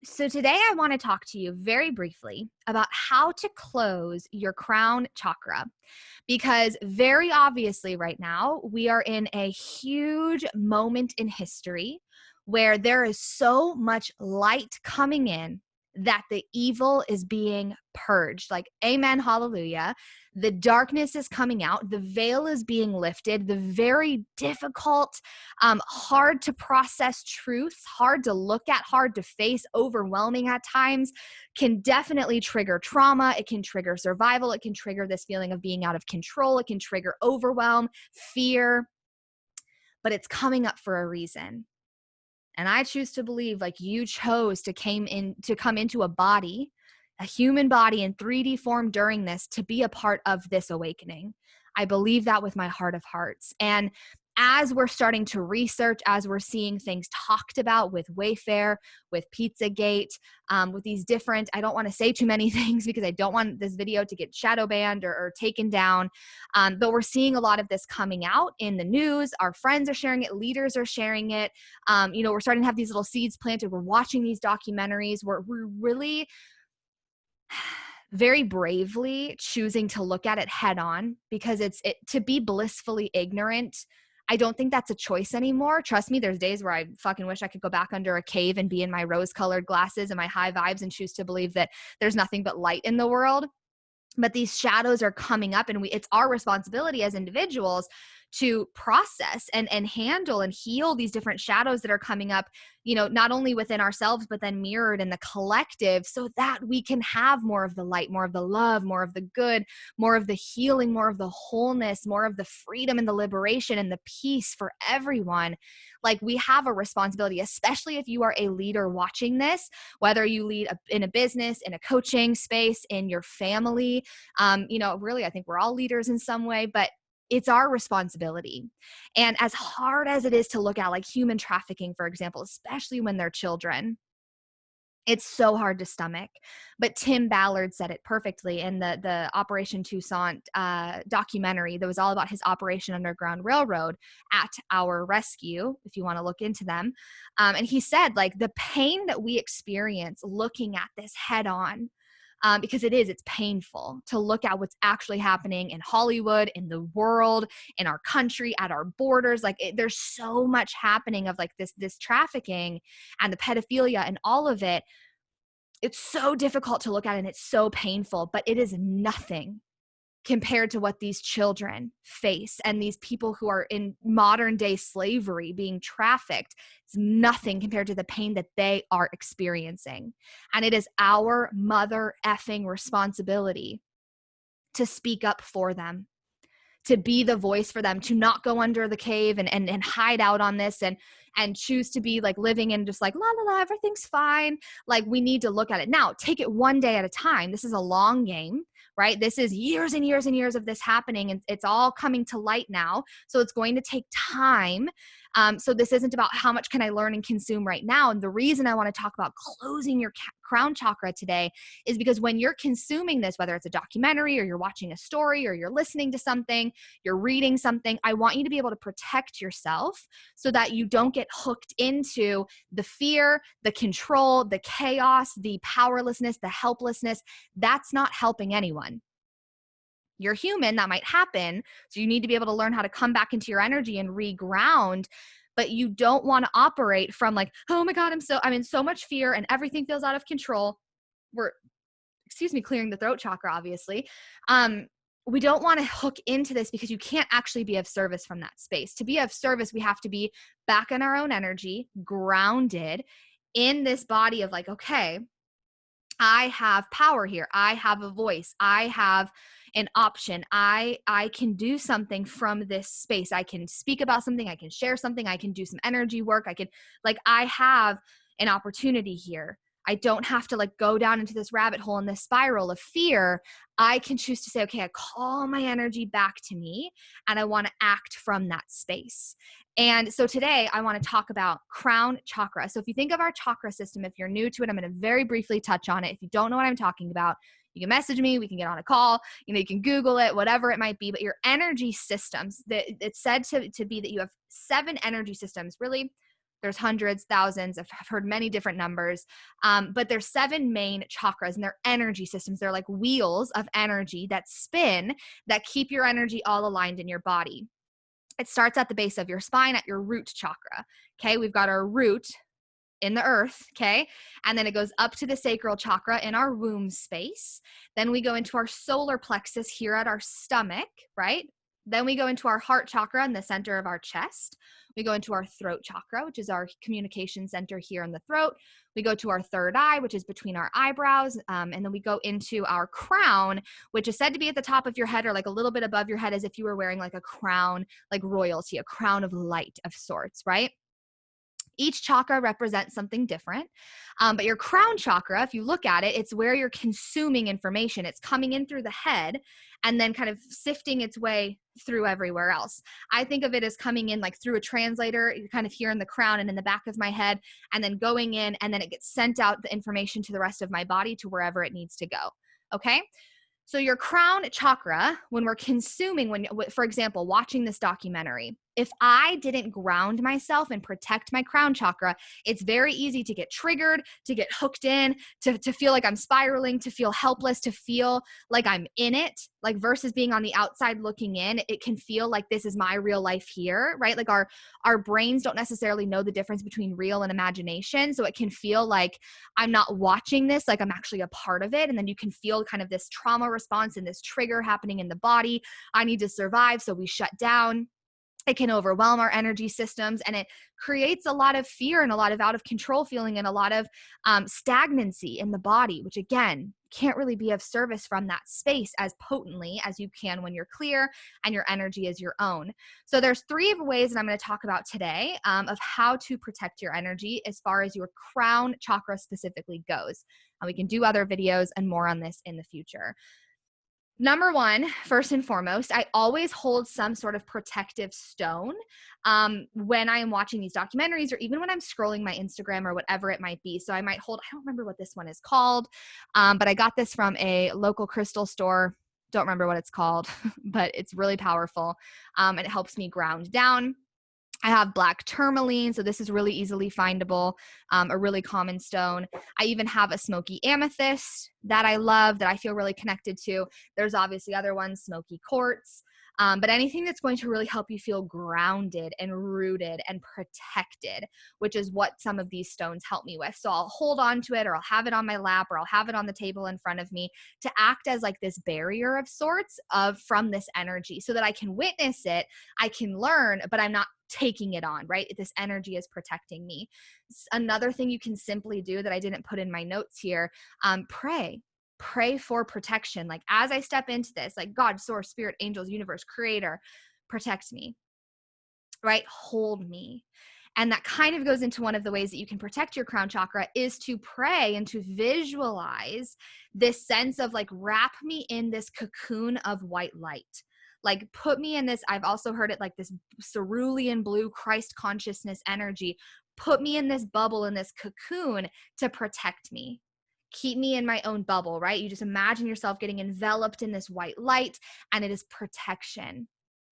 So today I want to talk to you very briefly about how to close your crown chakra because very obviously right now we are in a huge moment in history where there is so much light coming in that the evil is being purged. Like, amen, hallelujah. The darkness is coming out, the veil is being lifted, the very difficult, hard to process truths, hard to look at, hard to face, overwhelming at times, can definitely trigger trauma. It can trigger survival. It can trigger this feeling of being out of control. It can trigger overwhelm, fear, but it's coming up for a reason. And I choose to believe like you chose to come into a body, a human body in 3D form during this to be a part of this awakening. I believe that with my heart of hearts. And as we're starting to research, as we're seeing things talked about with Wayfair, with Pizzagate, with these different, I don't want to say too many things because I don't want this video to get shadow banned or taken down. But we're seeing a lot of this coming out in the news. Our friends are sharing it. Leaders are sharing it. We're starting to have these little seeds planted. We're watching these documentaries. We're really very bravely choosing to look at it head on because to be blissfully ignorant. I don't think that's a choice anymore. Trust me, there's days where I fucking wish I could go back under a cave and be in my rose-colored glasses and my high vibes and choose to believe that there's nothing but light in the world. But these shadows are coming up, and it's our responsibility as individuals to process and handle and heal these different shadows that are coming up, not only within ourselves, but then mirrored in the collective, so that we can have more of the light, more of the love, more of the good, more of the healing, more of the wholeness, more of the freedom and the liberation and the peace for everyone. Like, we have a responsibility, especially if you are a leader watching this, whether you lead in a business, in a coaching space, in your family. Really, I think we're all leaders in some way, but it's our responsibility. And as hard as it is to look at, like human trafficking, for example, especially when they're children, it's so hard to stomach. But Tim Ballard said it perfectly in the Operation Toussaint documentary that was all about his Operation Underground Railroad at Our Rescue, if you want to look into them. And he said, like, the pain that we experience looking at this head on, because it's painful to look at what's actually happening in Hollywood, in the world, in our country, at our borders. Like, there's so much happening of like this trafficking and the pedophilia and all of it. It's so difficult to look at and it's so painful, but it is nothing compared to what these children face and these people who are in modern day slavery being trafficked. It's nothing compared to the pain that they are experiencing. And it is our mother effing responsibility to speak up for them, to be the voice for them, to not go under the cave and hide out on this and choose to be like living in just like, la, la, la, everything's fine. Like, we need to look at it now, take it one day at a time. This is a long game, right? This is years and years and years of this happening, and it's all coming to light now. So it's going to take time. So this isn't about how much can I learn and consume right now. And the reason I want to talk about closing your crown chakra today is because when you're consuming this, whether it's a documentary or you're watching a story or you're listening to something, you're reading something, I want you to be able to protect yourself so that you don't get hooked into the fear, the control, the chaos, the powerlessness, the helplessness. That's not helping anyone. You're human, that might happen. So you need to be able to learn how to come back into your energy and reground. But you don't want to operate from like, oh my God, I'm in so much fear and everything feels out of control. We're, clearing the throat chakra, obviously. We don't want to hook into this because you can't actually be of service from that space. To be of service, we have to be back in our own energy, grounded in this body of like, okay, I have power here. I have a voice. I have an option. I can do something from this space. I can speak about something. I can share something. I can do some energy work. I have an opportunity here. I don't have to like go down into this rabbit hole and this spiral of fear. I can choose to say, okay, I call my energy back to me and I want to act from that space. And so today I want to talk about crown chakra. So if you think of our chakra system, if you're new to it, I'm going to very briefly touch on it. If you don't know what I'm talking about, you can message me, we can get on a call, you can Google it, whatever it might be. But your energy systems, it's said to be that you have 7 energy systems. Really, There's hundreds, thousands. I've heard many different numbers. But there's 7 main chakras, and they're energy systems. They're like wheels of energy that spin, that keep your energy all aligned in your body. It starts at the base of your spine at your root chakra. Okay, we've got our root in the earth, okay? And then it goes up to the sacral chakra in our womb space. Then we go into our solar plexus here at our stomach, right? Then we go into our heart chakra in the center of our chest. We go into our throat chakra, which is our communication center here in the throat. We go to our third eye, which is between our eyebrows. And then we go into our crown, which is said to be at the top of your head or like a little bit above your head, as if you were wearing like a crown, like royalty, a crown of light of sorts, right? Each chakra represents something different. But your crown chakra, if you look at it, it's where you're consuming information. It's coming in through the head and then kind of sifting its way through everywhere else. I think of it as coming in like through a translator, kind of here in the crown and in the back of my head, and then going in, and then it gets sent out the information to the rest of my body to wherever it needs to go. Okay? So your crown chakra, when we're consuming, for example, watching this documentary, if I didn't ground myself and protect my crown chakra, it's very easy to get triggered, to get hooked in, to feel like I'm spiraling, to feel helpless, to feel like I'm in it, like versus being on the outside looking in. It can feel like this is my real life here, right? Like our brains don't necessarily know the difference between real and imagination. So it can feel like I'm not watching this, like I'm actually a part of it. And then you can feel kind of this trauma response and this trigger happening in the body. I need to survive, so we shut down. It can overwhelm our energy systems, and it creates a lot of fear and a lot of out of control feeling and a lot of stagnancy in the body, which again, can't really be of service from that space as potently as you can when you're clear and your energy is your own. So there's 3 ways that I'm going to talk about today of how to protect your energy as far as your crown chakra specifically goes. And we can do other videos and more on this in the future. Number 1, first and foremost, I always hold some sort of protective stone when I am watching these documentaries or even when I'm scrolling my Instagram or whatever it might be. So I might hold, I don't remember what this one is called, but I got this from a local crystal store. Don't remember what it's called, but it's really powerful and it helps me ground down. I have black tourmaline, so this is really easily findable, a really common stone. I even have a smoky amethyst that I love, that I feel really connected to. There's obviously other ones, smoky quartz, but anything that's going to really help you feel grounded and rooted and protected, which is what some of these stones help me with. So I'll hold on to it, or I'll have it on my lap, or I'll have it on the table in front of me to act as like this barrier of sorts from this energy so that I can witness it, I can learn, but I'm not taking it on, right? This energy is protecting me. Another thing you can simply do that I didn't put in my notes here, pray for protection. Like as I step into this, like God, source, spirit, angels, universe, creator, protect me, right? Hold me. And that kind of goes into one of the ways that you can protect your crown chakra is to pray and to visualize this sense of like, wrap me in this cocoon of white light. Like put me in this, I've also heard it like this cerulean blue Christ consciousness energy. Put me in this bubble, in this cocoon to protect me. Keep me in my own bubble, right? You just imagine yourself getting enveloped in this white light and it is protection,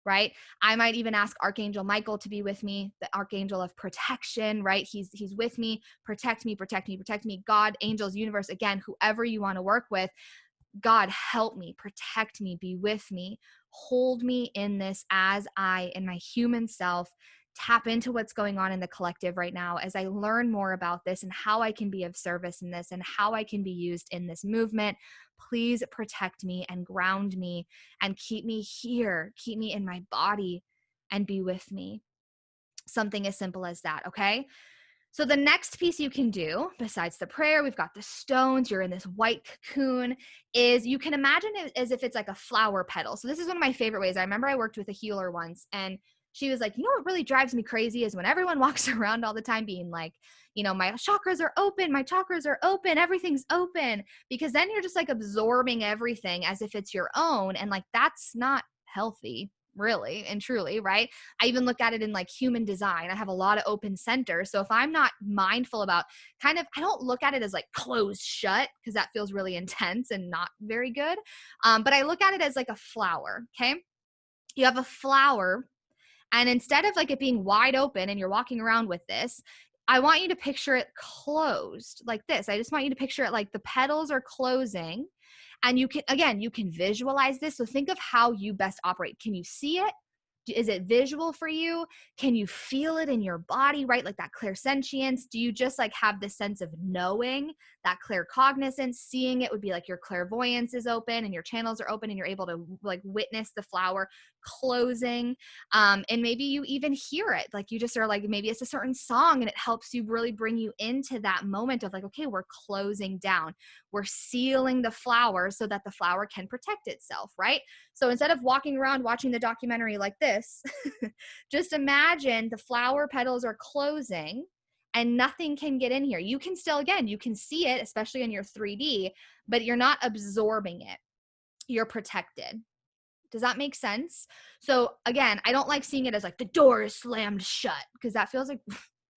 right? I might even ask Archangel Michael to be with me, the archangel of protection, right? He's with me, protect me, protect me, protect me. God, angels, universe, again, whoever you want to work with, God, help me, protect me, be with me, hold me in this as I, in my human self, tap into what's going on in the collective right now as I learn more about this and how I can be of service in this and how I can be used in this movement. Please protect me and ground me and keep me here, keep me in my body and be with me. Something as simple as that, okay? So the next piece you can do, besides the prayer, we've got the stones, you're in this white cocoon, is you can imagine it as if it's like a flower petal. So this is one of my favorite ways. I remember I worked with a healer once, and she was like, you know what really drives me crazy is when everyone walks around all the time being like, you know, my chakras are open, everything's open, because then you're just like absorbing everything as if it's your own. And like, that's not healthy, really and truly, right? I even look at it in like human design. I have a lot of open centers. So if I'm not mindful about I don't look at it as like closed shut because that feels really intense and not very good. But I look at it as like a flower, okay? You have a flower And instead of like it being wide open and you're walking around with this, I want you to picture it closed like this. I just want you to picture it like the petals are closing. And you can, again, you can visualize this. So think of how you best operate. Can you see it? Is it visual for you? Can you feel it in your body, right? Like that clairsentience? Do you just like have this sense of knowing, that claircognizance? Seeing it would be like your clairvoyance is open and your channels are open and you're able to like witness the flower closing. And maybe you even hear it. Like you just are like, maybe it's a certain song and it helps you really bring you into that moment of like, okay, we're closing down. We're sealing the flower so that the flower can protect itself, right? So instead of walking around watching the documentary like this, just imagine the flower petals are closing and nothing can get in here. You can still, again, you can see it, especially in your 3D, but you're not absorbing it. You're protected. Does that make sense? So again, I don't like seeing it as like the door is slammed shut because that feels like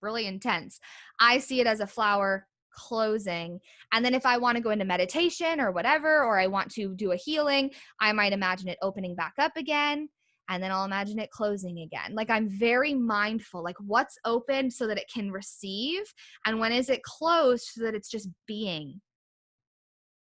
really intense. I see it as a flower closing. And then if I want to go into meditation or whatever, or I want to do a healing, I might imagine it opening back up again. And then I'll imagine it closing again. Like I'm very mindful, like what's open so that it can receive. And when is it closed so that it's just being.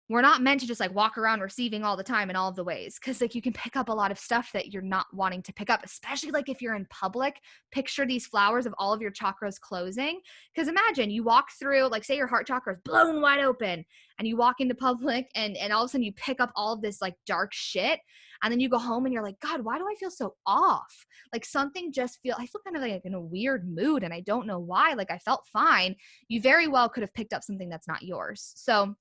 We're not meant to just like walk around receiving all the time in all of the ways. Cause like you can pick up a lot of stuff that you're not wanting to pick up, especially like if you're in public. Picture these flowers of all of your chakras closing. Cause imagine you walk through, like say your heart chakra is blown wide open and you walk into public and all of a sudden you pick up all of this like dark shit. And then you go home and you're like, God, why do I feel so off? Like something I feel kind of like in a weird mood and I don't know why. Like I felt fine. You very well could have picked up something that's not yours. So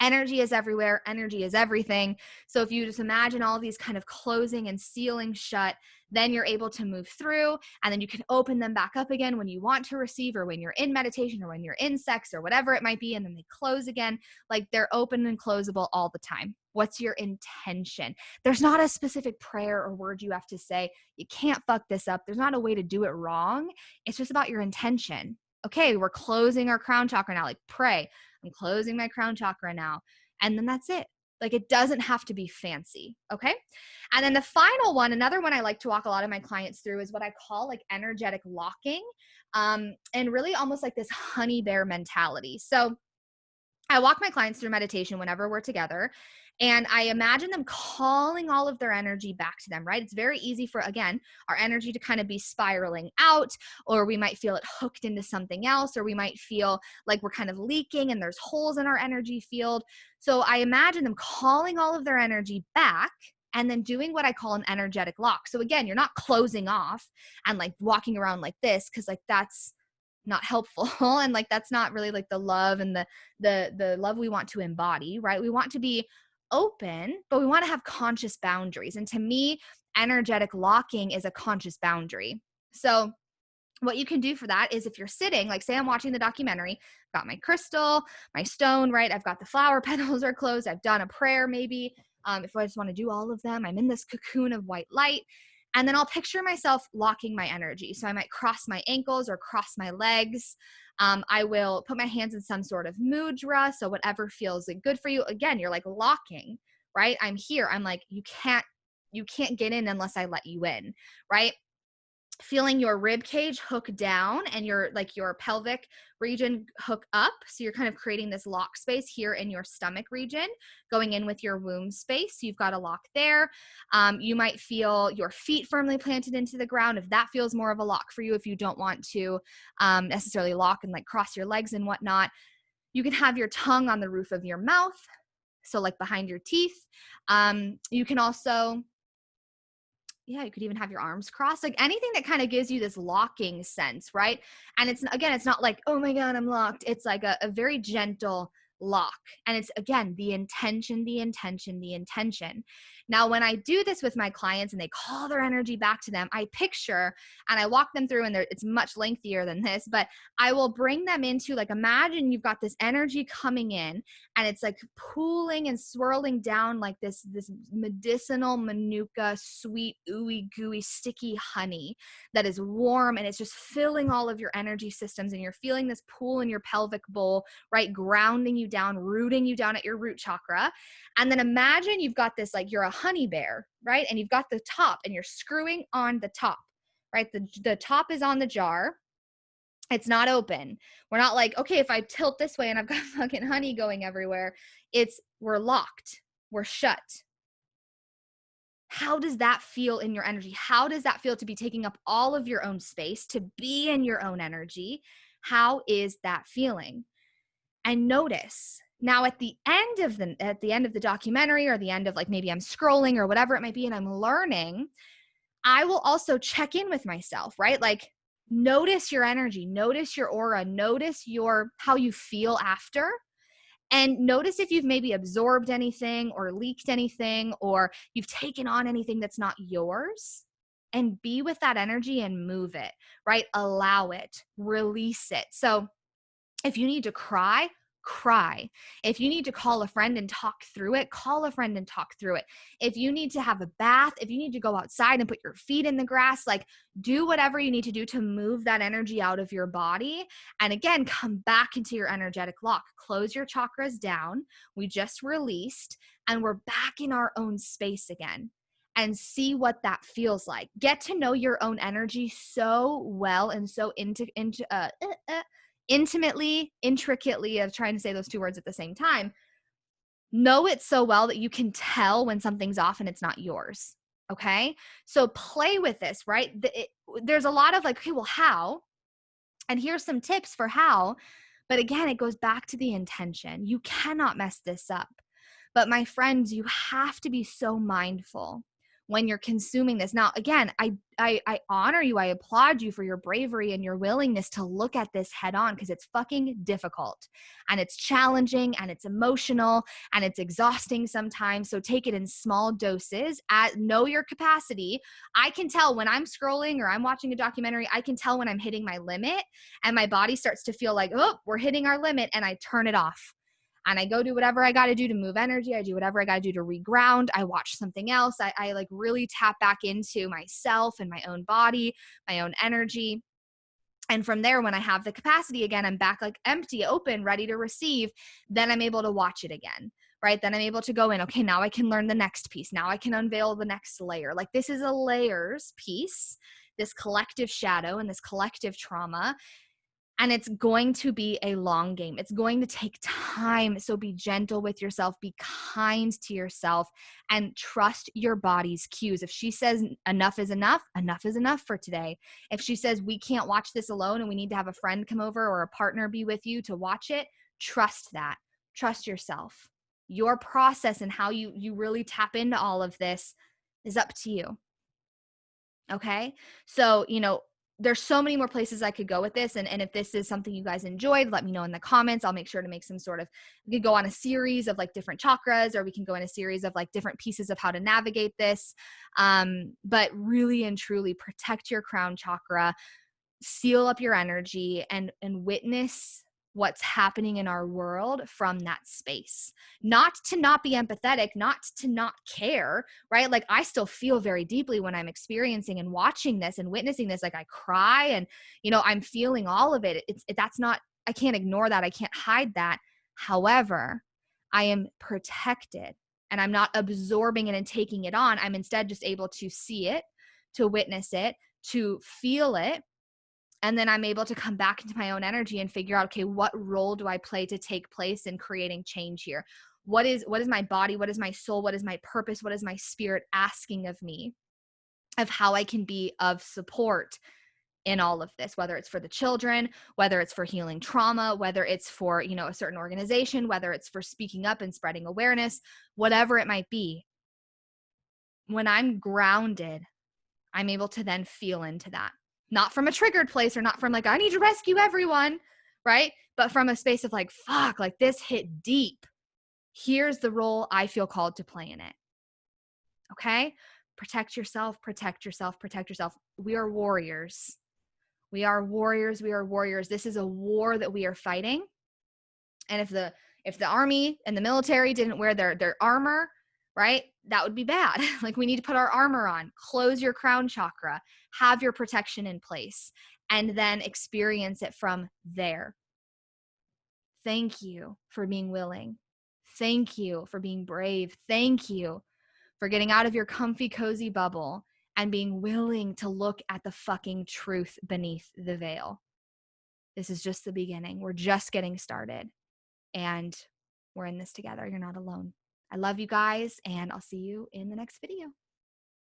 energy is everywhere. Energy is everything. So if you just imagine all these kind of closing and sealing shut, then you're able to move through and then you can open them back up again when you want to receive or when you're in meditation or when you're in sex or whatever it might be. And then they close again. Like they're open and closable all the time. What's your intention? There's not a specific prayer or word you have to say. You can't fuck this up. There's not a way to do it wrong. It's just about your intention. Okay, we're closing our crown chakra now. Like pray. I'm closing my crown chakra now. And then that's it. Like it doesn't have to be fancy. Okay. And then the final one, another one I like to walk a lot of my clients through is what I call like energetic locking. And really almost like this honey bear mentality. So I walk my clients through meditation whenever we're together. And I imagine them calling all of their energy back to them, right? It's very easy for, again, our energy to kind of be spiraling out, or we might feel it hooked into something else, or we might feel like we're kind of leaking and there's holes in our energy field. So I imagine them calling all of their energy back and then doing what I call an energetic lock. So again, you're not closing off and like walking around like this because like that's not helpful and like that's not really like the love and the love we want to embody, right? We want to be open, but we want to have conscious boundaries. And to me, energetic locking is a conscious boundary. So what you can do for that is if you're sitting, like say I'm watching the documentary, I've got my crystal, my stone, right? I've got the flower petals are closed. I've done a prayer maybe. If I just want to do all of them, I'm in this cocoon of white light. And then I'll picture myself locking my energy. So I might cross my ankles or cross my legs. I will put my hands in some sort of mudra. So whatever feels like good for you. Again, you're like locking, right? I'm here. I'm like, you can't get in unless I let you in, right? Feeling your rib cage hook down and your pelvic region hook up. So you're kind of creating this lock space here in your stomach region, going in with your womb space. So you've got a lock there. You might feel your feet firmly planted into the ground if that feels more of a lock for you, if you don't want to necessarily lock and like cross your legs and whatnot. You can have your tongue on the roof of your mouth. So like behind your teeth. You can also you could even have your arms crossed, like anything that kind of gives you this locking sense, right? And it's not like, oh my God, I'm locked. It's like a very gentle lock. And it's, again, the intention. Now, when I do this with my clients and they call their energy back to them, I picture and I walk them through, and it's much lengthier than this, but I will bring them into, like, imagine you've got this energy coming in and it's like pooling and swirling down like this medicinal manuka, sweet, ooey gooey, sticky honey that is warm, and it's just filling all of your energy systems, and you're feeling this pool in your pelvic bowl, right? Grounding you down, rooting you down at your root chakra. And then imagine you've got this, like you're a honey bear, right? And you've got the top and you're screwing on the top. right? The top is on the jar. It's not open. We're not like, okay, if I tilt this way and I've got fucking honey going everywhere, we're locked. We're shut. How does that feel in your energy? How does that feel to be taking up all of your own space, to be in your own energy? How is that feeling? And notice. Now at the end of the documentary, or the end of, like, maybe I'm scrolling or whatever it might be and I'm learning, I will also check in with myself, right? Like, notice your energy, notice your aura, notice how you feel after. And notice if you've maybe absorbed anything or leaked anything, or you've taken on anything that's not yours, and be with that energy and move it, right? Allow it, release it. So if you need to cry, cry. If you need to call a friend and talk through it, call a friend and talk through it. If you need to have a bath, if you need to go outside and put your feet in the grass, like, do whatever you need to do to move that energy out of your body. And again, come back into your energetic lock. Close your chakras down. We just released, and we're back in our own space again. And see what that feels like. Get to know your own energy so well and so intimately, intricately, of trying to say those two words at the same time. Know it so well that you can tell when something's off and it's not yours. Okay. So play with this, right? There's a lot of like, okay, well, how? And here's some tips for how. But again, it goes back to the intention. You cannot mess this up. But my friends, you have to be so mindful when you're consuming this. Now, again, I honor you. I applaud you for your bravery and your willingness to look at this head on, because it's fucking difficult and it's challenging and it's emotional and it's exhausting sometimes. So take it in small doses. Know your capacity. I can tell when I'm scrolling or I'm watching a documentary, I can tell when I'm hitting my limit and my body starts to feel like, oh, we're hitting our limit, and I turn it off. And I go do whatever I got to do to move energy. I do whatever I got to do to reground. I watch something else. I like really tap back into myself and my own body, my own energy. And from there, when I have the capacity again, I'm back like empty, open, ready to receive. Then I'm able to watch it again, right? Then I'm able to go in, okay, now I can learn the next piece. Now I can unveil the next layer. Like, this is a layers piece, this collective shadow and this collective trauma. And it's going to be a long game. It's going to take time. So be gentle with yourself, be kind to yourself, and trust your body's cues. If she says enough is enough, enough is enough for today. If she says we can't watch this alone and we need to have a friend come over or a partner be with you to watch it, trust that. Trust yourself. Your process and how you really tap into all of this is up to you. Okay? So, there's so many more places I could go with this. And if this is something you guys enjoyed, let me know in the comments. I'll make sure to make we could go on a series of like different chakras, or we can go in a series of like different pieces of how to navigate this. But really and truly protect your crown chakra, seal up your energy, and witness what's happening in our world from that space. Not to not be empathetic, not to not care, right? Like, I still feel very deeply when I'm experiencing and watching this and witnessing this. Like, I cry and, I'm feeling all of it. I can't ignore that. I can't hide that. However, I am protected and I'm not absorbing it and taking it on. I'm instead just able to see it, to witness it, to feel it. And then I'm able to come back into my own energy and figure out, okay, what role do I play to take place in creating change here? What is my body? What is my soul? What is my purpose? What is my spirit asking of me, of how I can be of support in all of this, whether it's for the children, whether it's for healing trauma, whether it's for, a certain organization, whether it's for speaking up and spreading awareness, whatever it might be. When I'm grounded, I'm able to then feel into that. Not from a triggered place, or not from like, I need to rescue everyone, right? But from a space of like, fuck, like this hit deep. Here's the role I feel called to play in it. Okay? Protect yourself, protect yourself, protect yourself. We are warriors. We are warriors. We are warriors. This is a war that we are fighting. And if the army and the military didn't wear their armor, right, that would be bad. Like, we need to put our armor on, close your crown chakra, have your protection in place, and then experience it from there. Thank you for being willing. Thank you for being brave. Thank you for getting out of your comfy, cozy bubble and being willing to look at the fucking truth beneath the veil. This is just the beginning. We're just getting started, and we're in this together. You're not alone. I love you guys, and I'll see you in the next video.